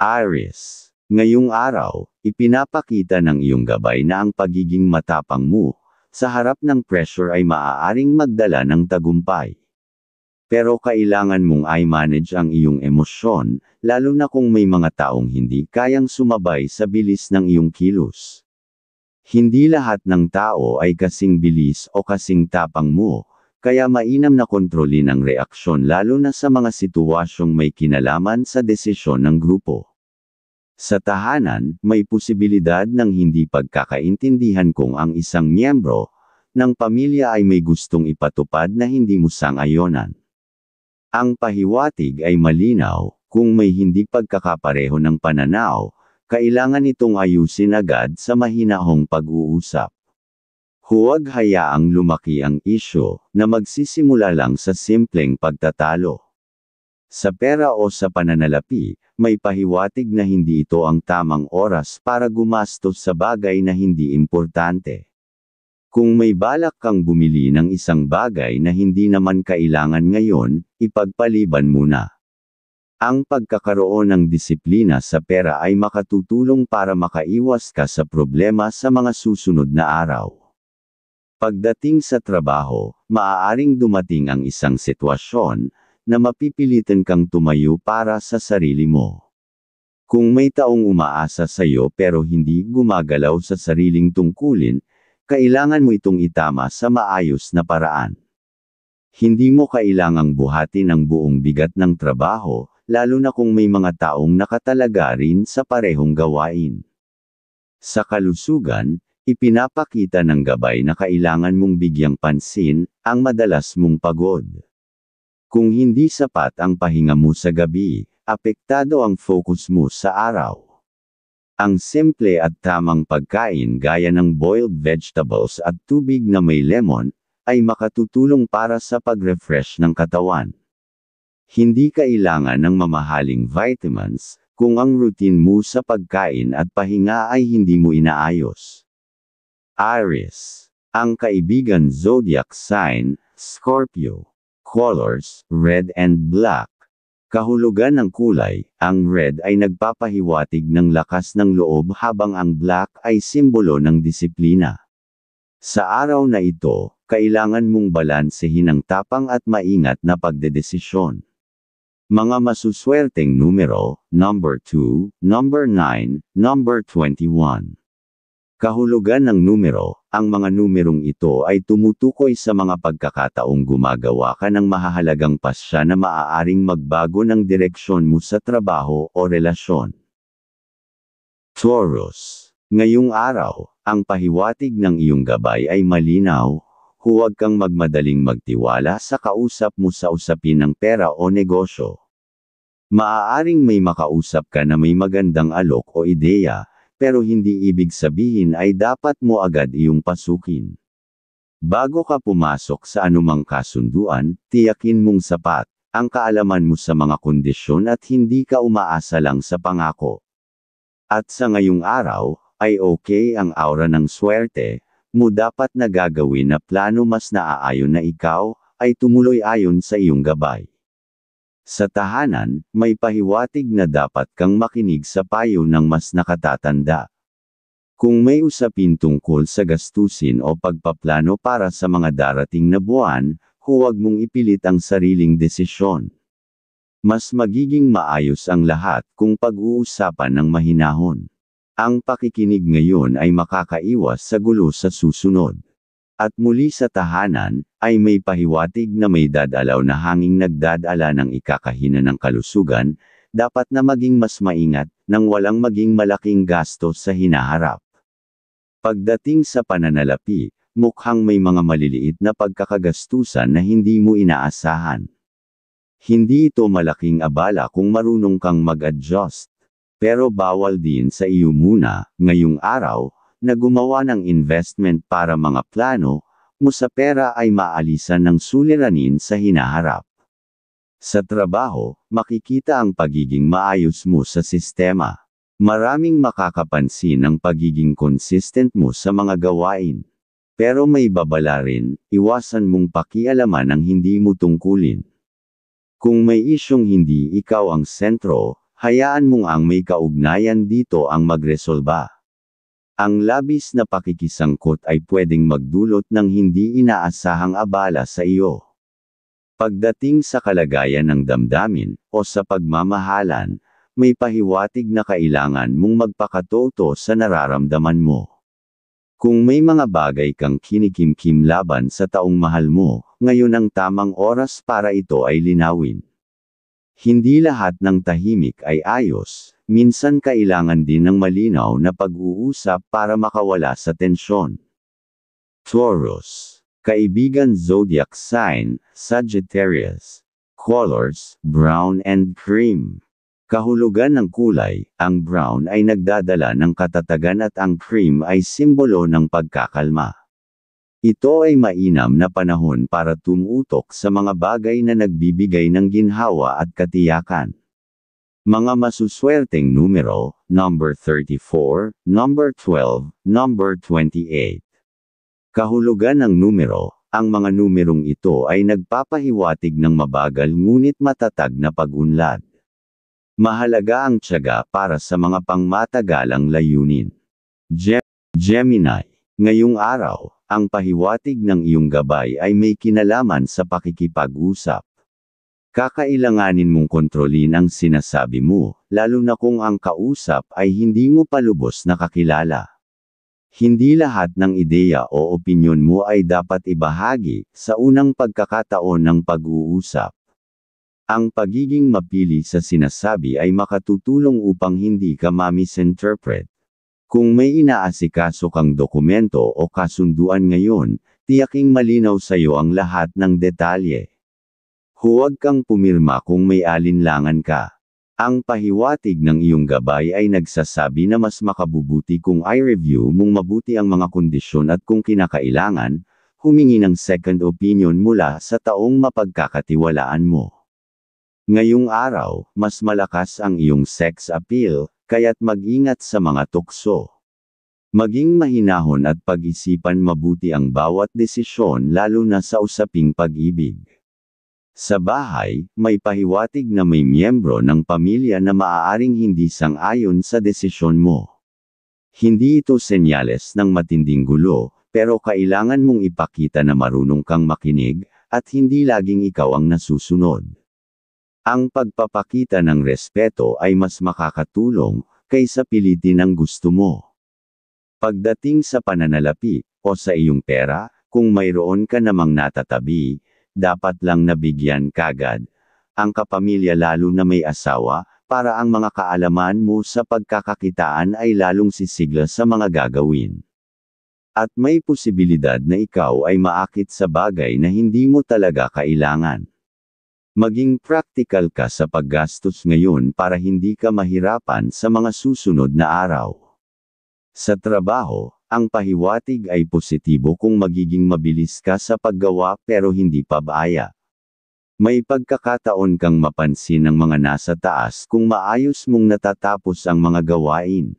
Aries. Ngayong araw, ipinapakita ng iyong gabay na ang pagiging matapang mo, sa harap ng pressure ay maaaring magdala ng tagumpay. Pero kailangan mong i-manage ang iyong emosyon, lalo na kung may mga taong hindi kayang sumabay sa bilis ng iyong kilos. Hindi lahat ng tao ay kasing bilis o kasing tapang mo, kaya mainam na kontrolin ang reaksyon lalo na sa mga sitwasyong may kinalaman sa desisyon ng grupo. Sa tahanan, may posibilidad ng hindi pagkakaintindihan kung ang isang miyembro ng pamilya ay may gustong ipatupad na hindi mo sang-ayonan. Ang pahiwatig ay malinaw, kung may hindi pagkakapareho ng pananaw, kailangan itong ayusin agad sa mahinahong pag-uusap. Huwag hayaang lumaki ang isyu na magsisimula lang sa simpleng pagtatalo. Sa pera o sa pananalapi, may pahiwatig na hindi ito ang tamang oras para gumastos sa bagay na hindi importante. Kung may balak kang bumili ng isang bagay na hindi naman kailangan ngayon, ipagpaliban muna. Ang pagkakaroon ng disiplina sa pera ay makatutulong para makaiwas ka sa problema sa mga susunod na araw. Pagdating sa trabaho, maaaring dumating ang isang sitwasyon na mapipilitan kang tumayo para sa sarili mo. Kung may taong umaasa sa iyo pero hindi gumagalaw sa sariling tungkulin, kailangan mo itong itama sa maayos na paraan. Hindi mo kailangang buhatin ang buong bigat ng trabaho, lalo na kung may mga taong nakatalaga rin sa parehong gawain. Sa kalusugan, ipinapakita ng gabay na kailangan mong bigyang pansin ang madalas mong pagod. Kung hindi sapat ang pahinga mo sa gabi, apektado ang focus mo sa araw. Ang simple at tamang pagkain gaya ng boiled vegetables at tubig na may lemon, ay makatutulong para sa pag-refresh ng katawan. Hindi kailangan ng mamahaling vitamins, kung ang routine mo sa pagkain at pahinga ay hindi mo inaayos. Aries. Ang kaibigan zodiac sign, Scorpio. Colors, red and black. Kahulugan ng kulay, ang red ay nagpapahiwatig ng lakas ng loob habang ang black ay simbolo ng disiplina. Sa araw na ito, kailangan mong balansehin ang tapang at maingat na pagdedesisyon. Mga masuswerteng numero, number 2, number 9, number 21. Kahulugan ng numero, ang mga numerong ito ay tumutukoy sa mga pagkakataong gumagawa ka ng mahahalagang pasya na maaaring magbago ng direksyon mo sa trabaho o relasyon. Taurus. Ngayong araw, ang pahiwatig ng iyong gabay ay malinaw, huwag kang magmadaling magtiwala sa kausap mo sa usapin ng pera o negosyo. Maaaring may makausap ka na may magandang alok o ideya, pero hindi ibig sabihin ay dapat mo agad iyong pasukin. Bago ka pumasok sa anumang kasunduan, tiyakin mong sapat ang kaalaman mo sa mga kondisyon at hindi ka umaasa lang sa pangako. At sa ngayong araw, ay okay ang aura ng swerte mo dapat na gagawin na plano mas naaayon na ikaw ay tumuloy ayon sa iyong gabay. Sa tahanan, may pahiwatig na dapat kang makinig sa payo ng mas nakatatanda. Kung may usapin tungkol sa gastusin o pagpaplano para sa mga darating na buwan, huwag mong ipilit ang sariling desisyon. Mas magiging maayos ang lahat kung pag-uusapan ng mahinahon. Ang pakikinig ngayon ay makakaiwas sa gulo sa susunod. At muli sa tahanan, ay may pahiwatig na may dadalaw na hanging nagdadala ng ikakahina ng kalusugan, dapat na maging mas maingat, nang walang maging malaking gasto sa hinaharap. Pagdating sa pananalapi, mukhang may mga maliliit na pagkakagastusan na hindi mo inaasahan. Hindi ito malaking abala kung marunong kang mag-adjust. Pero bawal din sa iyo muna, ngayong araw, na gumawa ng investment para mga plano mo sa pera ay maalisan ng suliranin sa hinaharap. Sa trabaho, makikita ang pagiging maayos mo sa sistema. Maraming makakapansin ang pagiging consistent mo sa mga gawain. Pero may babala rin, iwasan mong pakialaman ang hindi mo tungkulin. Kung may isyong hindi ikaw ang sentro, hayaan mong ang may kaugnayan dito ang magresolba. Ang labis na pakikisangkot ay pwedeng magdulot ng hindi inaasahang abala sa iyo. Pagdating sa kalagayan ng damdamin, o sa pagmamahalan, may pahiwatig na kailangan mong magpakatoto sa nararamdaman mo. Kung may mga bagay kang kinikimkim laban sa taong mahal mo, ngayon ang tamang oras para ito ay linawin. Hindi lahat ng tahimik ay ayos, minsan kailangan din ng malinaw na pag-uusap para makawala sa tensyon. Taurus. Kaibigan zodiac sign, Sagittarius. Colors, brown and cream. Kahulugan ng kulay, ang brown ay nagdadala ng katatagan at ang cream ay simbolo ng pagkakalma. Ito ay mainam na panahon para tumutok sa mga bagay na nagbibigay ng ginhawa at katiyakan. Mga masuswerteng numero, number 34, number 12, number 28. Kahulugan ng numero, ang mga numerong ito ay nagpapahiwatig ng mabagal ngunit matatag na pag-unlad. Mahalaga ang tiyaga para sa mga pangmatagalang layunin. Gemini. Ngayong araw, ang pahiwatig ng iyong gabay ay may kinalaman sa pakikipag-usap. Kakailanganin mong kontrolin ang sinasabi mo, lalo na kung ang kausap ay hindi mo pa lubos na kakilala. Hindi lahat ng ideya o opinyon mo ay dapat ibahagi sa unang pagkakataon ng pag-uusap. Ang pagiging mapili sa sinasabi ay makatutulong upang hindi ka ma-misinterpret. Kung may inaasikaso kang dokumento o kasunduan ngayon, tiyaking malinaw sa iyo ang lahat ng detalye. Huwag kang pumirma kung may alinlangan ka. Ang pahiwatig ng iyong gabay ay nagsasabi na mas makabubuti kung i-review mong mabuti ang mga kondisyon at kung kinakailangan, humingi ng second opinion mula sa taong mapagkakatiwalaan mo. Ngayong araw, mas malakas ang iyong sex appeal, kaya't mag-ingat sa mga tukso. Maging mahinahon at pag-isipan mabuti ang bawat desisyon lalo na sa usaping pag-ibig. Sa bahay, may pahiwatig na may miyembro ng pamilya na maaaring hindi sang-ayon sa desisyon mo. Hindi ito senyales ng matinding gulo, pero kailangan mong ipakita na marunong kang makinig, at hindi laging ikaw ang nasusunod. Ang pagpapakita ng respeto ay mas makakatulong, kaysa pilitin ang gusto mo. Pagdating sa pananalapi, o sa iyong pera, kung mayroon ka namang natatabi, dapat lang nabigyan kagad ang kapamilya lalo na may asawa, para ang mga kaalaman mo sa pagkakakitaan ay lalong sisigla sa mga gagawin. At may posibilidad na ikaw ay maakit sa bagay na hindi mo talaga kailangan. Maging practical ka sa paggastos ngayon para hindi ka mahirapan sa mga susunod na araw. Sa trabaho, ang pahiwatig ay positibo kung magiging mabilis ka sa paggawa pero hindi pabaya. May pagkakataon kang mapansin ng mga nasa taas kung maayos mong natatapos ang mga gawain.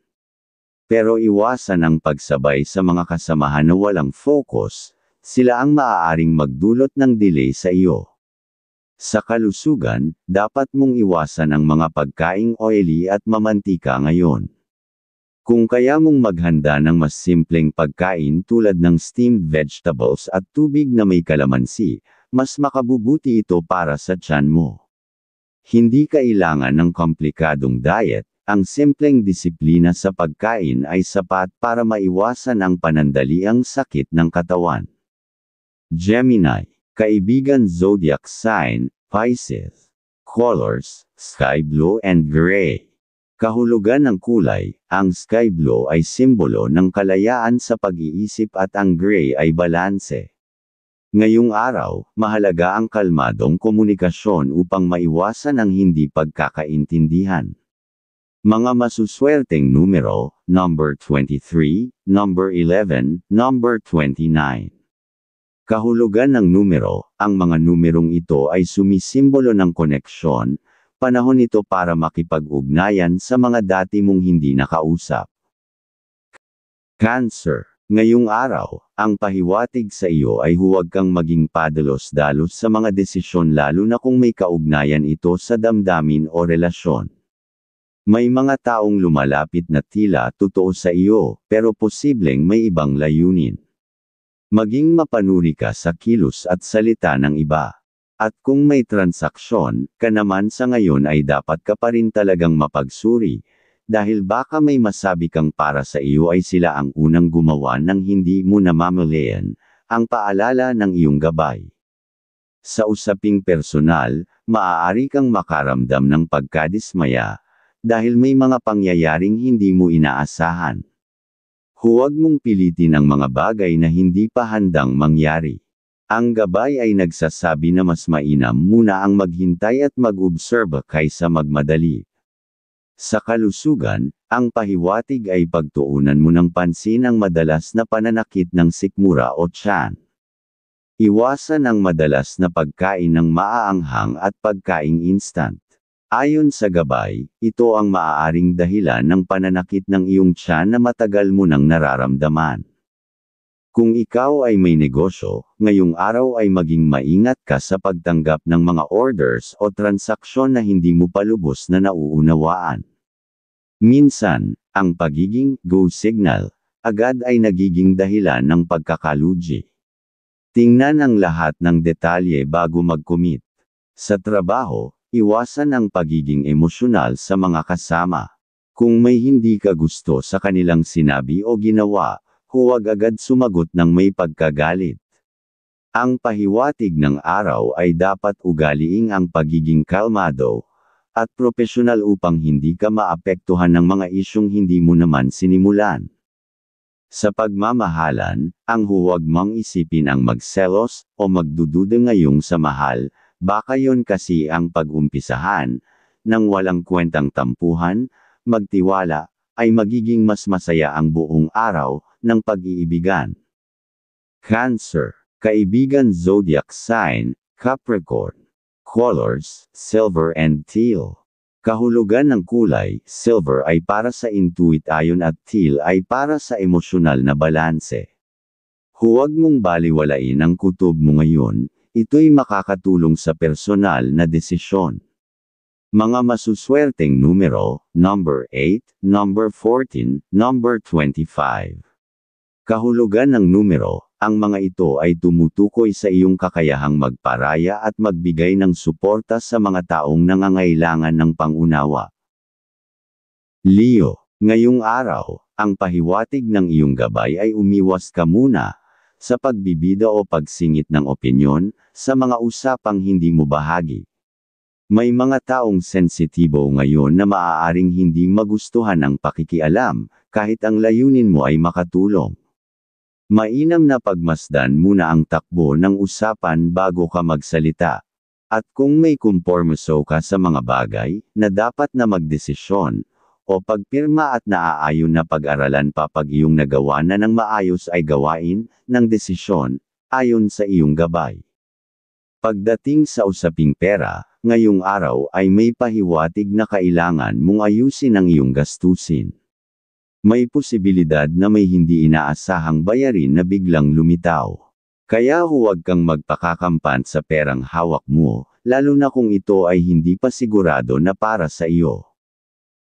Pero iwasan ang pagsabay sa mga kasamahan na walang focus, sila ang maaaring magdulot ng delay sa iyo. Sa kalusugan, dapat mong iwasan ang mga pagkaing oily at mamantika ngayon. Kung kaya mong maghanda ng mas simpleng pagkain tulad ng steamed vegetables at tubig na may kalamansi, mas makabubuti ito para sa tiyan mo. Hindi kailangan ng komplikadong diet, ang simpleng disiplina sa pagkain ay sapat para maiwasan ang panandaliang sakit ng katawan. Gemini. Kaibigan zodiac sign, Pisces. Colors, sky blue and gray. Kahulugan ng kulay, ang sky blue ay simbolo ng kalayaan sa pag-iisip at ang gray ay balanse. Ngayong araw, mahalaga ang kalmadong komunikasyon upang maiwasan ang hindi pagkakaintindihan. Mga masuswerteng numero, number 23, number 11, number 29. Kahulugan ng numero, ang mga numerong ito ay sumisimbolo ng koneksyon, panahon ito para makipag-ugnayan sa mga dati mong hindi nakausap. Cancer. Ngayong araw, ang pahiwatig sa iyo ay huwag kang maging padalos-dalos sa mga desisyon lalo na kung may kaugnayan ito sa damdamin o relasyon. May mga taong lumalapit na tila totoo sa iyo, pero posibleng may ibang layunin. Maging mapanuri ka sa kilos at salita ng iba. At kung may transaksyon ka naman sa ngayon ay dapat ka pa rin talagang mapagsuri, dahil baka may masabi kang para sa iyo ay sila ang unang gumawa ng hindi mo namamalayan, ang paalala ng iyong gabay. Sa usaping personal, maaari kang makaramdam ng pagkadismaya, dahil may mga pangyayaring hindi mo inaasahan. Huwag mong pilitin ang mga bagay na hindi pa handang mangyari. Ang gabay ay nagsasabi na mas mainam muna ang maghintay at mag-obserba kaysa magmadali. Sa kalusugan, ang pahiwatig ay pagtuunan mo ng pansin ang madalas na pananakit ng sikmura o tiyan. Iwasan ang madalas na pagkain ng maaanghang at pagkaing instant. Ayon sa gabay, ito ang maaaring dahilan ng pananakit ng iyong tiyan na matagal mo nang nararamdaman. Kung ikaw ay may negosyo, ngayong araw ay maging maingat ka sa pagtanggap ng mga orders o transaksyon na hindi mo pa lubos na nauunawaan. Minsan, ang pagiging go signal agad ay nagiging dahilan ng pagkakalugi. Tingnan ang lahat ng detalye bago mag-commit. Sa trabaho, iwasan ang pagiging emosyonal sa mga kasama. Kung may hindi ka gusto sa kanilang sinabi o ginawa, huwag agad sumagot ng may pagkagalit. Ang pahiwatig ng araw ay dapat ugaliing ang pagiging kalmado at propesyonal upang hindi ka maapektuhan ng mga isyong hindi mo naman sinimulan. Sa pagmamahalan, ang huwag mong isipin ang magselos o magdududa ngayong sa mahal, baka yon kasi ang pag-umpisahan ng walang kwentang tampuhan, magtiwala, ay magiging mas masaya ang buong araw ng pag-iibigan. Cancer, kaibigan zodiac sign, Capricorn. Colors, silver and teal. Kahulugan ng kulay, silver ay para sa intuit ayon at teal ay para sa emosyonal na balanse. Huwag mong baliwalain ang kutob mo ngayon, ito'y makakatulong sa personal na desisyon. Mga masuswerteng numero, number 8, number 14, number 25. Kahulugan ng numero, ang mga ito ay tumutukoy sa iyong kakayahang magparaya at magbigay ng suporta sa mga taong nangangailangan ng pangunawa. Leo, ngayong araw, ang pahiwatig ng iyong gabay ay umiwas ka muna sa pagbibida o pagsingit ng opinyon sa mga usapang hindi mo bahagi. May mga taong sensitibo ngayon na maaaring hindi magustuhan ang pakikialam, kahit ang layunin mo ay makatulong. Mainam na pagmasdan muna ang takbo ng usapan bago ka magsalita. At kung may kompormiso ka sa mga bagay na dapat na magdesisyon, o pagpirma at naaayon na pag-aralan pa pag iyong nagawa na ng maayos ay gawain ng desisyon, ayon sa iyong gabay. Pagdating sa usaping pera, ngayong araw ay may pahiwatig na kailangan mong ayusin ang iyong gastusin. May posibilidad na may hindi inaasahang bayarin na biglang lumitaw. Kaya huwag kang magpakakampan sa perang hawak mo, lalo na kung ito ay hindi pa sigurado na para sa iyo.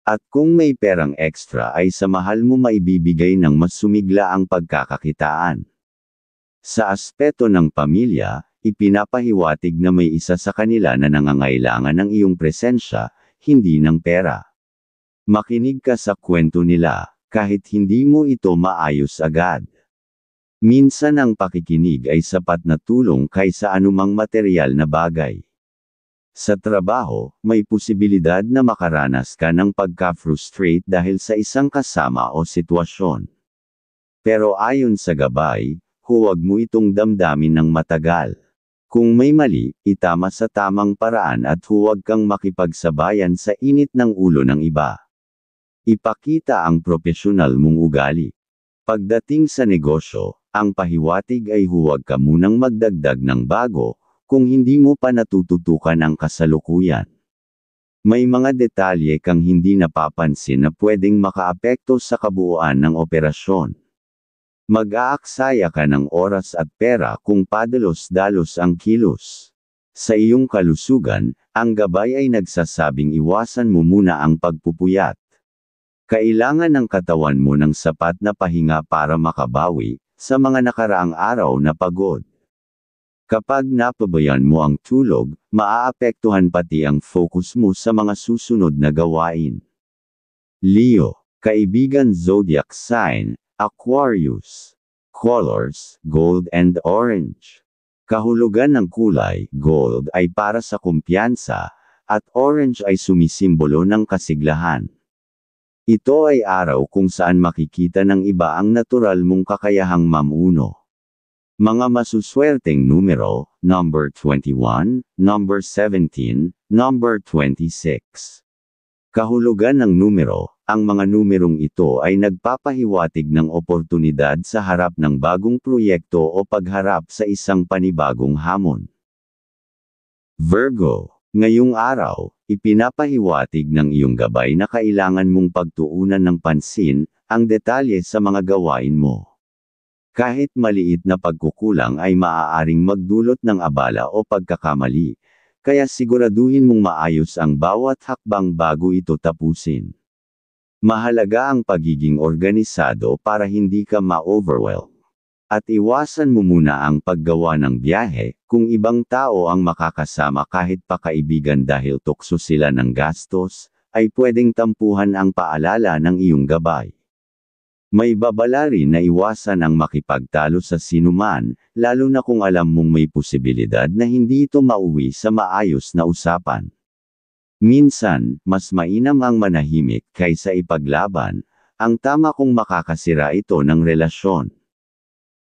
At kung may perang extra ay sa mahal mo maibibigay ng mas sumigla ang pagkakakitaan. Sa aspeto ng pamilya, ipinapahiwatig na may isa sa kanila na nangangailangan ng iyong presensya, hindi ng pera. Makinig ka sa kwento nila, kahit hindi mo ito maayos agad. Minsan ang pakikinig ay sapat na tulong kaysa anumang material na bagay. Sa trabaho, may posibilidad na makaranas ka ng pagka-frustrate dahil sa isang kasama o sitwasyon. Pero ayon sa gabay, huwag mo itong damdamin ng matagal. Kung may mali, itama sa tamang paraan at huwag kang makipagsabayan sa init ng ulo ng iba. Ipakita ang propesyonal mong ugali. Pagdating sa negosyo, ang pahiwatig ay huwag ka munang magdagdag ng bago, kung hindi mo pa natututukan ang kasalukuyan. May mga detalye kang hindi napapansin na pwedeng makaapekto sa kabuuan ng operasyon. Mag-aaksaya ka ng oras at pera kung padalos-dalos ang kilos. Sa iyong kalusugan, Ang gabay ay nagsasabing iwasan mo muna ang pagpupuyat. Kailangan ng katawan mo ng sapat na pahinga para makabawi sa mga nakaraang araw na pagod. Kapag napabayaan mo ang tulog, maaapektuhan pati ang focus mo sa mga susunod na gawain. Leo, kaibigan zodiac sign, Aquarius. Colors, gold and orange. Kahulugan ng kulay, gold ay para sa kumpiyansa, at orange ay sumisimbolo ng kasiglahan. Ito ay araw kung saan makikita ng iba ang natural mong kakayahang mamuno. Mga masuswerteng numero, number 21, number 17, number 26. Kahulugan ng numero, ang mga numerong ito ay nagpapahiwatig ng oportunidad sa harap ng bagong proyekto o pagharap sa isang panibagong hamon. Virgo, ngayong araw, ipinapahiwatig ng iyong gabay na kailangan mong pagtuunan ng pansin ang detalye sa mga gawain mo. Kahit maliit na pagkukulang ay maaaring magdulot ng abala o pagkakamali, kaya siguraduhin mong maayos ang bawat hakbang bago ito tapusin. Mahalaga ang pagiging organisado para hindi ka ma-overwhelm. At iwasan mo muna ang paggawa ng biyahe, kung ibang tao ang makakasama kahit pa kaibigan dahil tukso sila ng gastos, ay pwedeng tampuhan ang paalala ng iyong gabay. May babala rin na iwasan ang makipagtalo sa sinuman, lalo na kung alam mong may posibilidad na hindi ito mauwi sa maayos na usapan. Minsan, mas mainam ang manahimik kaysa ipaglaban, ang tama kung makakasira ito ng relasyon.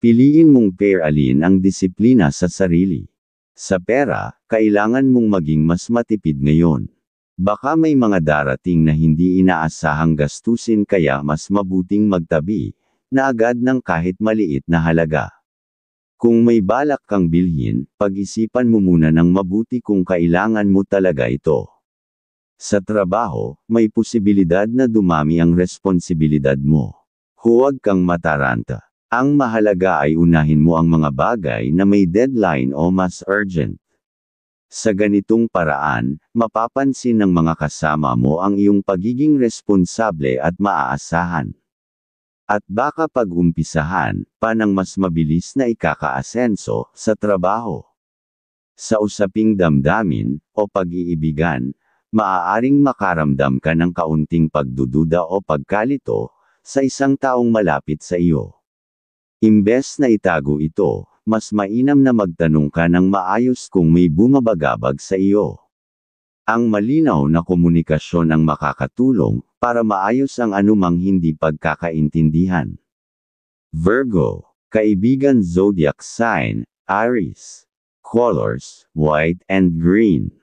Piliin mong pairalin ang disiplina sa sarili. Sa pera, kailangan mong maging mas matipid ngayon. Baka may mga darating na hindi inaasahang gastusin kaya mas mabuting magtabi na agad ng kahit maliit na halaga. Kung may balak kang bilhin, pag-isipan mo muna ng mabuti kung kailangan mo talaga ito. Sa trabaho, may posibilidad na dumami ang responsibilidad mo. Huwag kang mataranta. Ang mahalaga ay unahin mo ang mga bagay na may deadline o mas urgent. Sa ganitong paraan, mapapansin ng mga kasama mo ang iyong pagiging responsable at maaasahan. At baka pag-umpisahan pa ng mas mabilis na ikakaasenso sa trabaho. Sa usaping damdamin o pag-iibigan, maaaring makaramdam ka ng kaunting pagdududa o pagkalito sa isang taong malapit sa iyo. Imbes na itago ito, mas mainam na magtanong ka ng maayos kung may bumabagabag sa iyo. Ang malinaw na komunikasyon ang makakatulong para maayos ang anumang hindi pagkakaintindihan. Virgo, kaibigan zodiac sign, Aries. Colors, white and green.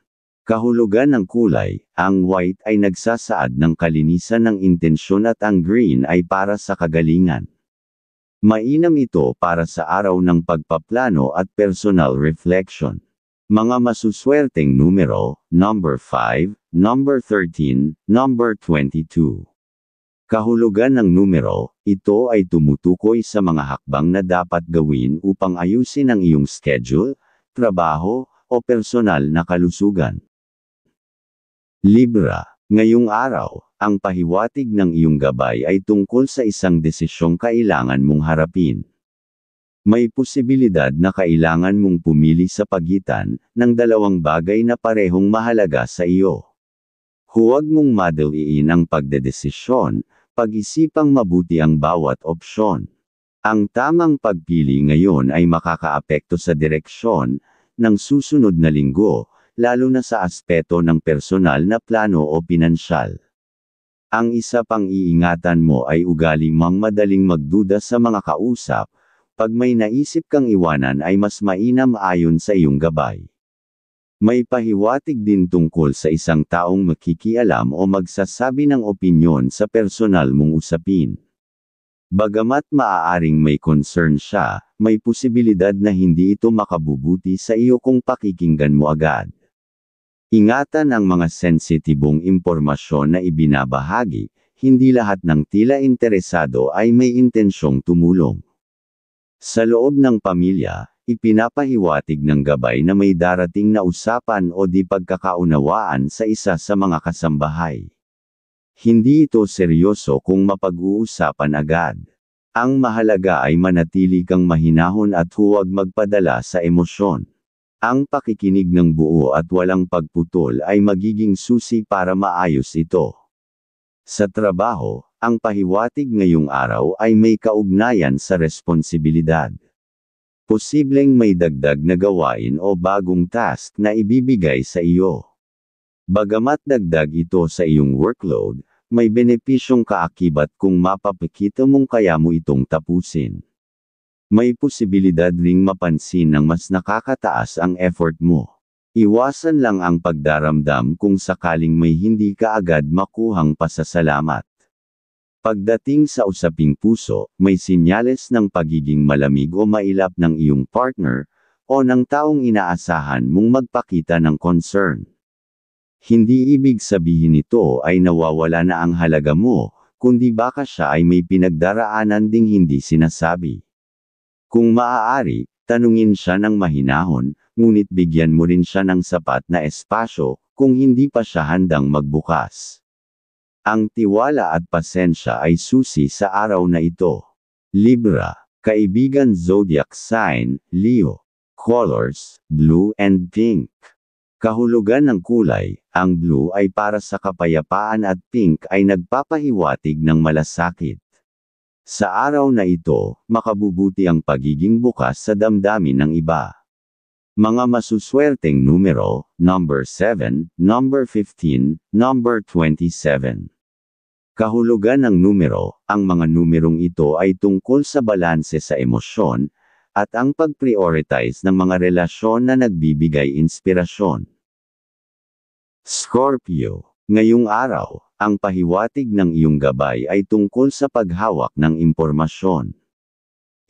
Kahulugan ng kulay, ang white ay nagsasaad ng kalinisan ng intensyon at ang green ay para sa kagalingan. Mainam ito para sa araw ng pagpaplano at personal reflection. Mga masuswerteng numero, number 5, number 13, number 22. Kahulugan ng numero, ito ay tumutukoy sa mga hakbang na dapat gawin upang ayusin ang iyong schedule, trabaho, o personal na kalusugan. Libra, ngayong araw, ang pahiwatig ng iyong gabay ay tungkol sa isang desisyong kailangan mong harapin. May posibilidad na kailangan mong pumili sa pagitan ng dalawang bagay na parehong mahalaga sa iyo. Huwag mong madaliin ang pagdedesisyon, pag-isipang mabuti ang bawat opsyon. Ang tamang pagpili ngayon ay makakaapekto sa direksyon ng susunod na linggo, lalo na sa aspeto ng personal na plano o pinansyal. Ang isa pang iingatan mo ay ugali mong madaling magduda sa mga kausap, pag may naisip kang iwanan ay mas mainam ayon sa iyong gabay. May pahiwatig din tungkol sa isang taong makikialam o magsasabi ng opinyon sa personal mong usapin. Bagamat maaaring may concern siya, may posibilidad na hindi ito makabubuti sa iyo kung pakikinggan mo agad. Ingatan ang mga sensitibong impormasyon na ibinabahagi, hindi lahat ng tila interesado ay may intensyong tumulong. Sa loob ng pamilya, ipinapahiwatig ng gabay na may darating na usapan o di pagkakaunawaan sa isa sa mga kasambahay. Hindi ito seryoso kung mapag-uusapan agad. Ang mahalaga ay manatili kang mahinahon at huwag magpadala sa emosyon. Ang pakikinig ng buo at walang pagputol ay magiging susi para maayos ito. Sa trabaho, ang pahiwatig ngayong araw ay may kaugnayan sa responsibilidad. Posibleng may dagdag na gawain o bagong task na ibibigay sa iyo. Bagamat dagdag ito sa iyong workload, may benepisyong kaakibat kung mapapakita mong kaya mo itong tapusin. May posibilidad ring mapansin ng mas nakakataas ang effort mo. Iwasan lang ang pagdaramdam kung sakaling may hindi ka agad makuhang pasasalamat. Pagdating sa usaping puso, may sinyales ng pagiging malamig o mailap ng iyong partner, o ng taong inaasahan mong magpakita ng concern. Hindi ibig sabihin nito ay nawawala na ang halaga mo, kundi baka siya ay may pinagdaraanan ding hindi sinasabi. Kung maaari, tanungin siya ng mahinahon, ngunit bigyan mo rin siya ng sapat na espasyo, kung hindi pa siya handang magbukas. Ang tiwala at pasensya ay susi sa araw na ito. Libra, kaibigan zodiac sign, Leo. Colors, blue and pink. Kahulugan ng kulay, ang blue ay para sa kapayapaan at pink ay nagpapahiwatig ng malasakit. Sa araw na ito, makabubuti ang pagiging bukas sa damdamin ng iba. Mga masuswerteng numero, number 7, number 15, number 27. Kahulugan ng numero, ang mga numerong ito ay tungkol sa balanse sa emosyon, at ang pag-prioritize ng mga relasyon na nagbibigay inspirasyon. Scorpio, ngayong araw, ang pahiwatig ng iyong gabay ay tungkol sa paghawak ng impormasyon.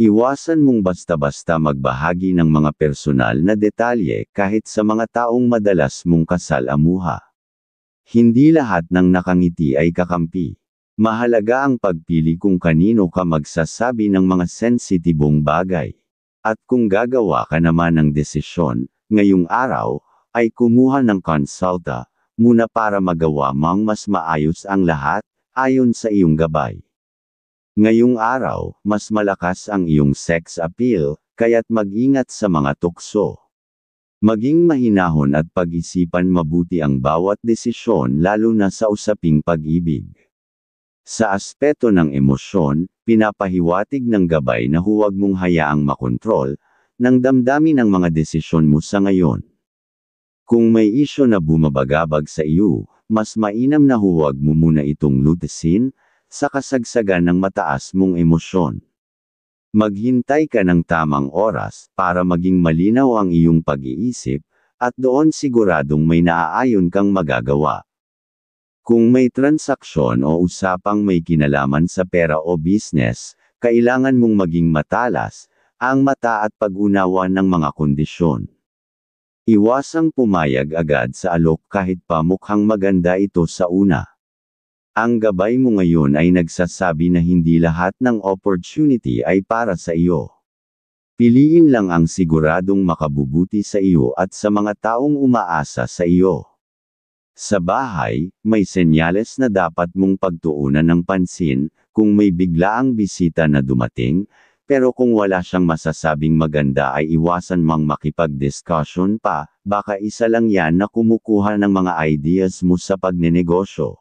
Iwasan mong basta-basta magbahagi ng mga personal na detalye kahit sa mga taong madalas mong kasalamuha. Hindi lahat ng nakangiti ay kakampi. Mahalaga ang pagpili kung kanino ka magsasabi ng mga sensitibong bagay. At kung gagawa ka naman ng desisyon, ngayong araw, ay kumuha ng konsulta, muna para magawa mang mas maayos ang lahat, ayon sa iyong gabay. Ngayong araw, mas malakas ang iyong sex appeal, kaya't mag-ingat sa mga tukso. Maging mahinahon at pag-isipan mabuti ang bawat desisyon lalo na sa usaping pag-ibig. Sa aspeto ng emosyon, pinapahiwatig ng gabay na huwag mong hayaang makontrol ng damdamin ang mga desisyon mo sa ngayon. Kung may isyo na bumabagabag sa iyo, mas mainam na huwag mo muna itong lutasin, sa kasagsagan ng mataas mong emosyon. Maghintay ka ng tamang oras para maging malinaw ang iyong pag-iisip, at doon siguradong may naaayon kang magagawa. Kung may transaksyon o usapang may kinalaman sa pera o business, kailangan mong maging matalas, ang mata at pag-unawa ng mga kondisyon. Iwasang pumayag agad sa alok kahit pa mukhang maganda ito sa una. Ang gabay mo ngayon ay nagsasabi na hindi lahat ng opportunity ay para sa iyo. Piliin lang ang siguradong makabubuti sa iyo at sa mga taong umaasa sa iyo. Sa bahay, may senyales na dapat mong pagtuunan ng pansin, kung may biglaang bisita na dumating, pero kung wala siyang masasabing maganda ay iwasan mang makipag-discussion pa, baka isa lang yan na kumukuha ng mga ideas mo sa pagnenegosyo.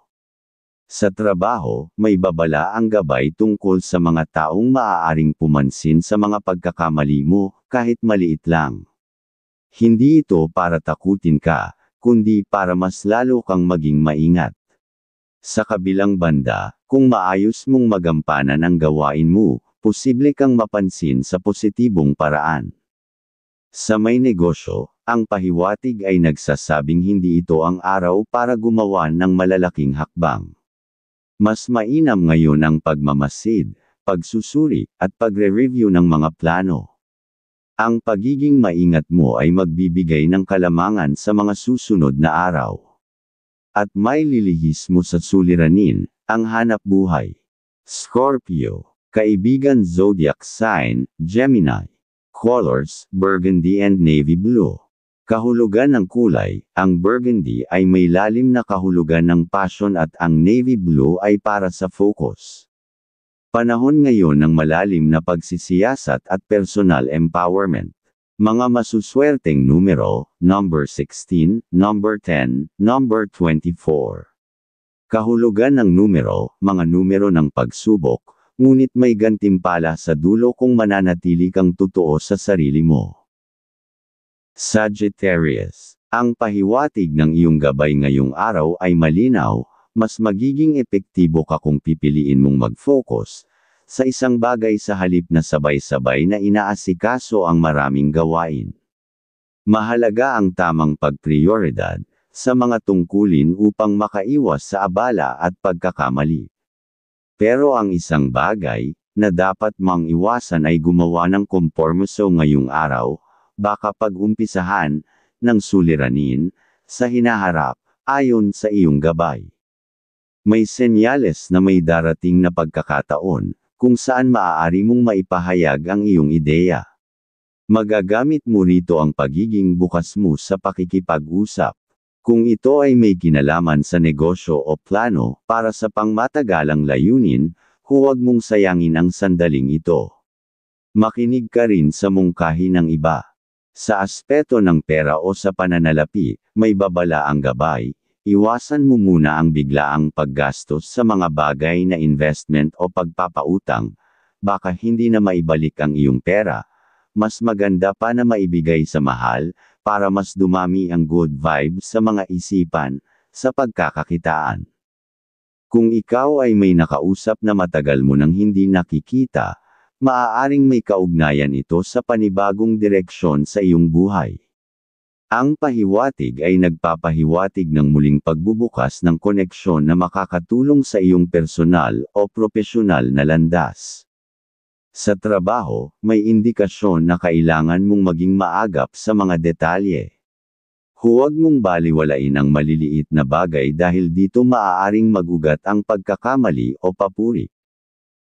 Sa trabaho, may babala ang gabay tungkol sa mga taong maaaring pumansin sa mga pagkakamali mo, kahit maliit lang. Hindi ito para takutin ka, kundi para mas lalo kang maging maingat. Sa kabilang banda, kung maayos mong magampanan ang gawain mo, posible kang mapansin sa positibong paraan. Sa may negosyo, ang pahiwatig ay nagsasabing hindi ito ang araw para gumawa ng malalaking hakbang. Mas mainam ngayon ang pagmamasid, pagsusuri, at pagre-review ng mga plano. Ang pagiging maingat mo ay magbibigay ng kalamangan sa mga susunod na araw. At may lilihis mo sa suliranin, ang hanap buhay. Scorpio, kaibigan zodiac sign, Gemini. Colors, burgundy and navy blue. Kahulugan ng kulay, ang burgundy ay may lalim na kahulugan ng passion at ang navy blue ay para sa focus. Panahon ngayon ng malalim na pagsisiyasat at personal empowerment. Mga masuswerteng numero, number 16, number 10, number 24. Kahulugan ng numero, mga numero ng pagsubok, ngunit may gantimpala sa dulo kung mananatili kang totoo sa sarili mo. Sagittarius. Ang pahiwatig ng iyong gabay ngayong araw ay malinaw, mas magiging epektibo ka kung pipiliin mong mag-focus sa isang bagay sa halip na sabay-sabay na inaasikaso ang maraming gawain. Mahalaga ang tamang pagprioridad sa mga tungkulin upang makaiwas sa abala at pagkakamali. Pero ang isang bagay na dapat mang iwasan ay gumawa ng kompromiso ngayong araw, baka pag-umpisahan ng suliranin sa hinaharap ayon sa iyong gabay. May senyales na may darating na pagkakataon kung saan maaari mong maipahayag ang iyong ideya. Magagamit mo rito ang pagiging bukas mo sa pakikipag-usap. Kung ito ay may kinalaman sa negosyo o plano para sa pangmatagalang layunin, huwag mong sayangin ang sandaling ito. Makinig ka rin sa mungkahi ng iba. Sa aspeto ng pera o sa pananalapi, may babala ang gabay, iwasan mo muna ang biglaang paggastos sa mga bagay na investment o pagpapautang, baka hindi na maibalik ang iyong pera, mas maganda pa na maibigay sa mahal, para mas dumami ang good vibes sa mga isipan, sa pagkakakitaan. Kung ikaw ay may nakausap na matagal mo nang hindi nakikita, maaaring may kaugnayan ito sa panibagong direksyon sa iyong buhay. Ang pahiwatig ay nagpapahiwatig ng muling pagbubukas ng koneksyon na makakatulong sa iyong personal o propesyonal na landas. Sa trabaho, may indikasyon na kailangan mong maging maagap sa mga detalye. Huwag mong baliwalain ang maliliit na bagay dahil dito maaaring magugat ang pagkakamali o papuri.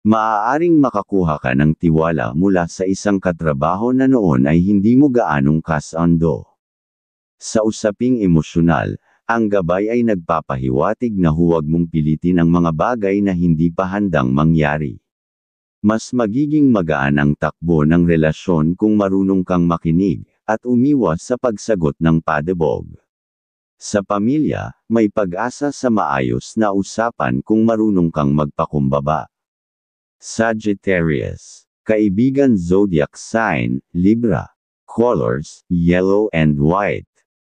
Maaaring makakuha ka ng tiwala mula sa isang katrabaho na noon ay hindi mo gaanong kasando. Sa usaping emosyonal, ang gabay ay nagpapahiwatig na huwag mong pilitin ang mga bagay na hindi pa handang mangyari. Mas magiging magaan ang takbo ng relasyon kung marunong kang makinig, at umiwas sa pagsagot ng padebog. Sa pamilya, may pag-asa sa maayos na usapan kung marunong kang magpakumbaba. Sagittarius. Kaibigan zodiac sign, Libra. Colors, yellow and white.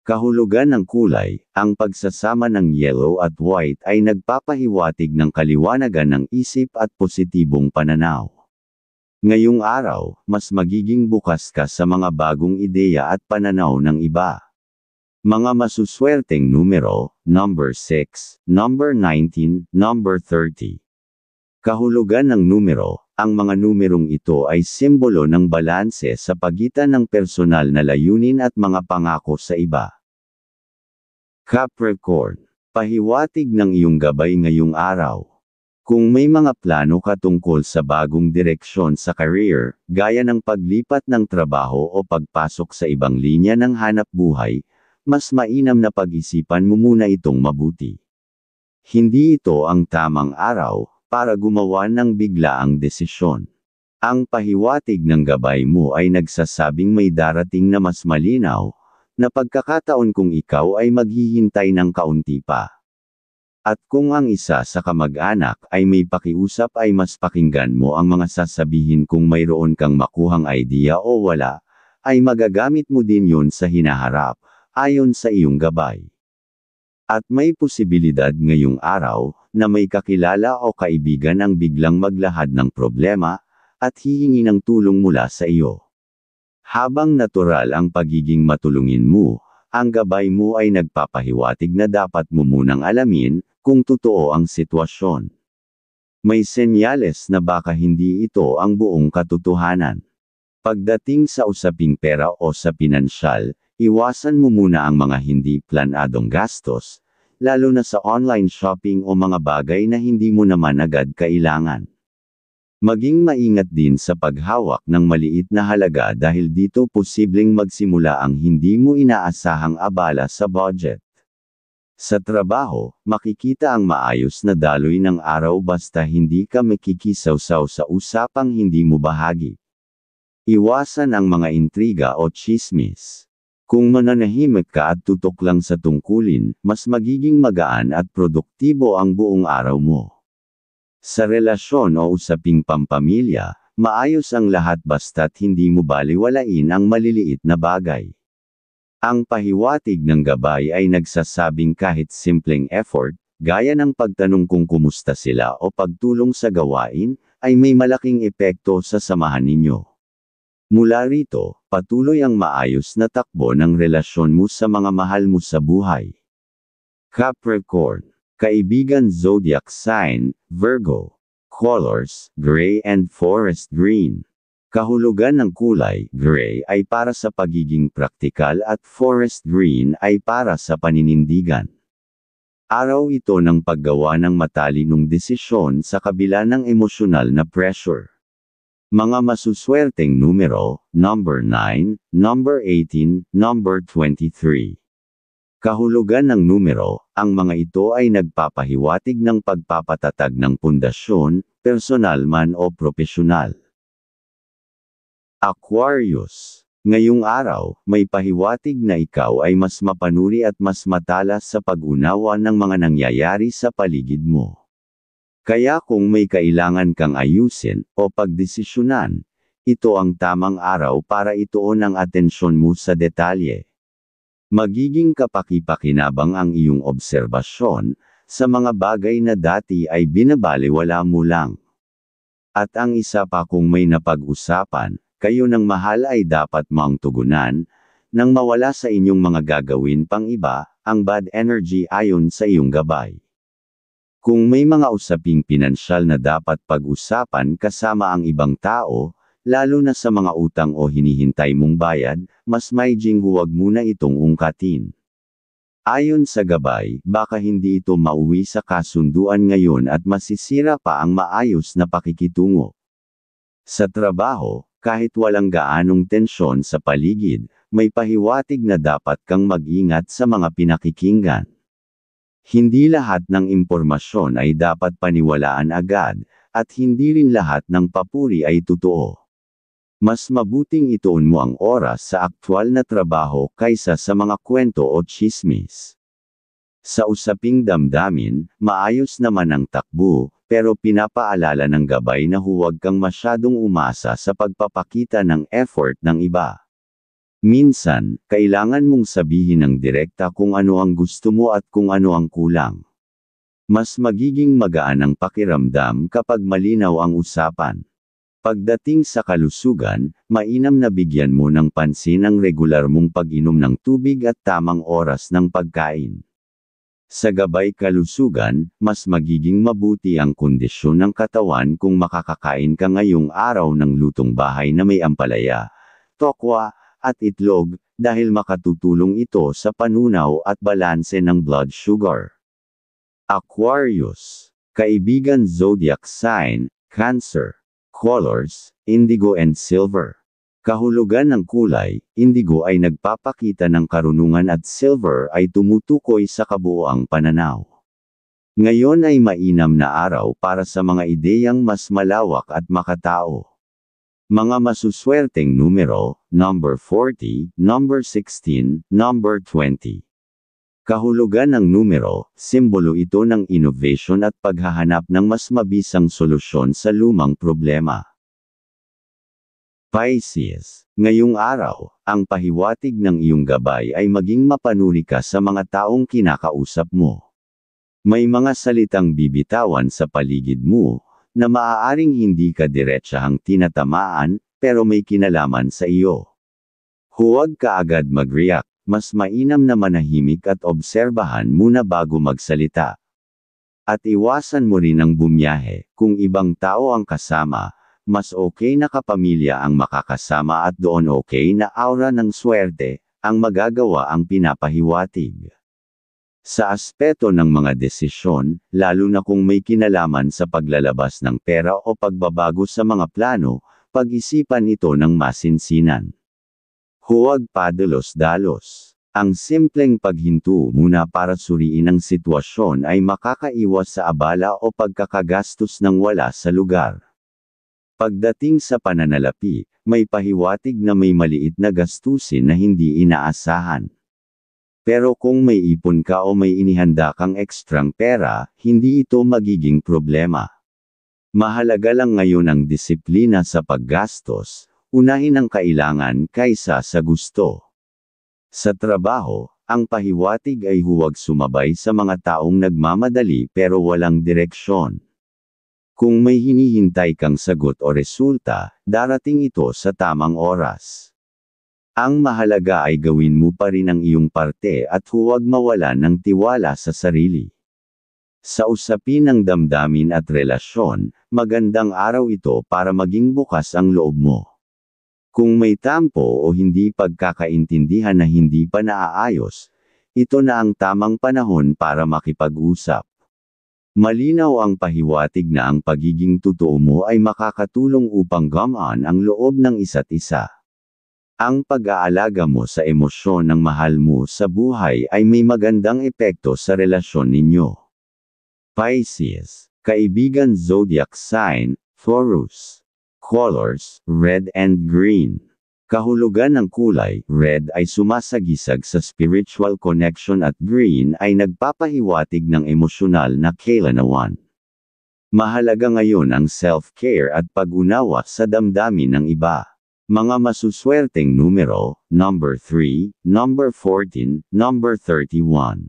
Kahulugan ng kulay, ang pagsasama ng yellow at white ay nagpapahiwatig ng kaliwanagan ng isip at positibong pananaw. Ngayong araw, mas magiging bukas ka sa mga bagong ideya at pananaw ng iba. Mga masuswerteng numero, number 6, number 19, number 30. Kahulugan ng numero, ang mga numerong ito ay simbolo ng balanse sa pagitan ng personal na layunin at mga pangako sa iba. Capricorn. Pahiwatig ng iyong gabay ngayong araw. Kung may mga plano ka tungkol sa bagong direksyon sa career, gaya ng paglipat ng trabaho o pagpasok sa ibang linya ng hanap buhay, mas mainam na pag-isipan mo muna itong mabuti. Hindi ito ang tamang araw para gumawa ng biglaang desisyon. Ang pahiwatig ng gabay mo ay nagsasabing may darating na mas malinaw na pagkakataon kung ikaw ay maghihintay ng kaunti pa. At kung ang isa sa kamag-anak ay may pakiusap ay mas pakinggan mo ang mga sasabihin kung mayroon kang makuhang idea o wala, ay magagamit mo din yun sa hinaharap, ayon sa iyong gabay. At may posibilidad ngayong araw, na may kakilala o kaibigan ang biglang maglahad ng problema, at hihingi ng tulong mula sa iyo. Habang natural ang pagiging matulungin mo, ang gabay mo ay nagpapahiwatig na dapat mo munang alamin, kung totoo ang sitwasyon. May senyales na baka hindi ito ang buong katotohanan. Pagdating sa usaping pera o sa pinansyal, iwasan mo muna ang mga hindi planadong gastos, lalo na sa online shopping o mga bagay na hindi mo naman agad kailangan. Maging maingat din sa paghawak ng maliit na halaga dahil dito posibleng magsimula ang hindi mo inaasahang abala sa budget. Sa trabaho, makikita ang maayos na daloy ng araw basta hindi ka makikisawsaw sa usapang hindi mo bahagi. Iwasan ang mga intriga o tsismis. Kung mananahimik ka at tutok lang sa tungkulin, mas magiging magaan at produktibo ang buong araw mo. Sa relasyon o usaping pampamilya, maayos ang lahat basta't hindi mo baliwalain ang maliliit na bagay. Ang pahiwatig ng gabay ay nagsasabing kahit simpleng effort, gaya ng pagtanong kung kumusta sila o pagtulong sa gawain, ay may malaking epekto sa samahan ninyo. Mula rito, patuloy ang maayos na takbo ng relasyon mo sa mga mahal mo sa buhay. Capricorn. Kaibigan zodiac sign, Virgo. Colors, gray and forest green. Kahulugan ng kulay, gray ay para sa pagiging praktikal at forest green ay para sa paninindigan. Araw ito ng paggawa ng matalinong desisyon sa kabila ng emosyonal na pressure. Mga masuswerteng numero, number 9, number 18, number 23. Kahulugan ng numero, ang mga ito ay nagpapahiwatig ng pagpapatatag ng pundasyon, personal man o propesyonal. Aquarius. Ngayong araw, may pahiwatig na ikaw ay mas mapanuri at mas matalas sa pag-unawa ng mga nangyayari sa paligid mo. Kaya kung may kailangan kang ayusin o pagdesisyonan, ito ang tamang araw para ituon ang atensyon mo sa detalye. Magiging kapaki-pakinabang ang iyong obserbasyon sa mga bagay na dati ay binabaliwala mo lang. At ang isa pa kung may napag-usapan, kayo ng mahal ay dapat mong tugunan, nang mawala sa inyong mga gagawin pang iba, ang bad energy ayon sa iyong gabay. Kung may mga usaping pinansyal na dapat pag-usapan kasama ang ibang tao, lalo na sa mga utang o hinihintay mong bayad, mas maiging huwag muna itong ungkatin. Ayon sa gabay, baka hindi ito mauwi sa kasunduan ngayon at masisira pa ang maayos na pakikitungo. Sa trabaho, kahit walang gaanong tensyon sa paligid, may pahiwatig na dapat kang mag-ingat sa mga pinakikinggan. Hindi lahat ng impormasyon ay dapat paniwalaan agad, at hindi rin lahat ng papuri ay totoo. Mas mabuting ituon mo ang oras sa aktwal na trabaho kaysa sa mga kwento o tsismis. Sa usaping damdamin, maayos naman ang takbo, pero pinapaalala ng gabay na huwag kang masyadong umasa sa pagpapakita ng effort ng iba. Minsan, kailangan mong sabihin ng direkta kung ano ang gusto mo at kung ano ang kulang. Mas magiging magaan ang pakiramdam kapag malinaw ang usapan. Pagdating sa kalusugan, mainam na bigyan mo ng pansin ang regular mong pag-inom ng tubig at tamang oras ng pagkain. Sa gabay kalusugan, mas magiging mabuti ang kondisyon ng katawan kung makakakain ka ngayong araw ng lutong bahay na may ampalaya, tokwa, at itlog, dahil makatutulong ito sa panunaw at balanse ng blood sugar. Aquarius. Kaibigan zodiac sign, Cancer. Colors, indigo and silver. Kahulugan ng kulay, indigo ay nagpapakita ng karunungan at silver ay tumutukoy sa kabuoang pananaw. Ngayon ay mainam na araw para sa mga ideyang mas malawak at makatao. Mga masuswerteng numero, number 40, number 16, number 20. Kahulugan ng numero, simbolo ito ng innovation at paghahanap ng mas mabisang solusyon sa lumang problema. Pisces. Ngayong araw, ang pahiwatig ng iyong gabay ay maging mapanuri ka sa mga taong kinakausap mo. May mga salitang bibitawan sa paligid mo, na maaaring hindi ka diretsahang tinatamaan, pero may kinalaman sa iyo. Huwag ka agad mag-react. Mas mainam na manahimik at obserbahan muna bago magsalita. At iwasan mo rin ang bumiyahe, kung ibang tao ang kasama, mas okay na kapamilya ang makakasama at doon okay na aura ng swerte, ang magagawa ang pinapahiwatig. Sa aspeto ng mga desisyon, lalo na kung may kinalaman sa paglalabas ng pera o pagbabago sa mga plano, pag-isipan ito ng masinsinan. Huwag padalos-dalos. Ang simpleng paghinto muna para suriin ang sitwasyon ay makakaiwas sa abala o pagkakagastos ng wala sa lugar. Pagdating sa pananalapi, may pahiwatig na may maliit na gastusin na hindi inaasahan. Pero kung may ipon ka o may inihanda kang ekstrang pera, hindi ito magiging problema. Mahalaga lang ngayon ang disiplina sa paggastos, unahin ang kailangan kaysa sa gusto. Sa trabaho, ang pahiwatig ay huwag sumabay sa mga taong nagmamadali pero walang direksyon. Kung may hinihintay kang sagot o resulta, darating ito sa tamang oras. Ang mahalaga ay gawin mo pa rin ang iyong parte at huwag mawalan ng tiwala sa sarili. Sa usapin ng damdamin at relasyon, magandang araw ito para maging bukas ang loob mo. Kung may tampo o hindi pagkakaintindihan na hindi pa naaayos, ito na ang tamang panahon para makipag-usap. Malinaw ang pahiwatig na ang pagiging totoo mo ay makakatulong upang gumaan ang loob ng isa't isa. Ang pag-aalaga mo sa emosyon ng mahal mo sa buhay ay may magandang epekto sa relasyon ninyo. Pisces, kaibigan zodiac sign, Taurus. Colors, red and green. Kahulugan ng kulay, red ay sumasagisag sa spiritual connection at green ay nagpapahiwatig ng emosyonal na kailanawan. Mahalaga ngayon ang self-care at pag-unawa sa damdamin ng iba. Mga masuswerteng numero, number 3, number 14, number 31.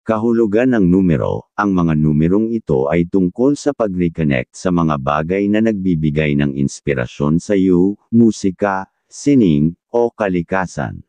Kahulugan ng numero, ang mga numerong ito ay tungkol sa pag-reconnect sa mga bagay na nagbibigay ng inspirasyon sa iyo, musika, sining, o kalikasan.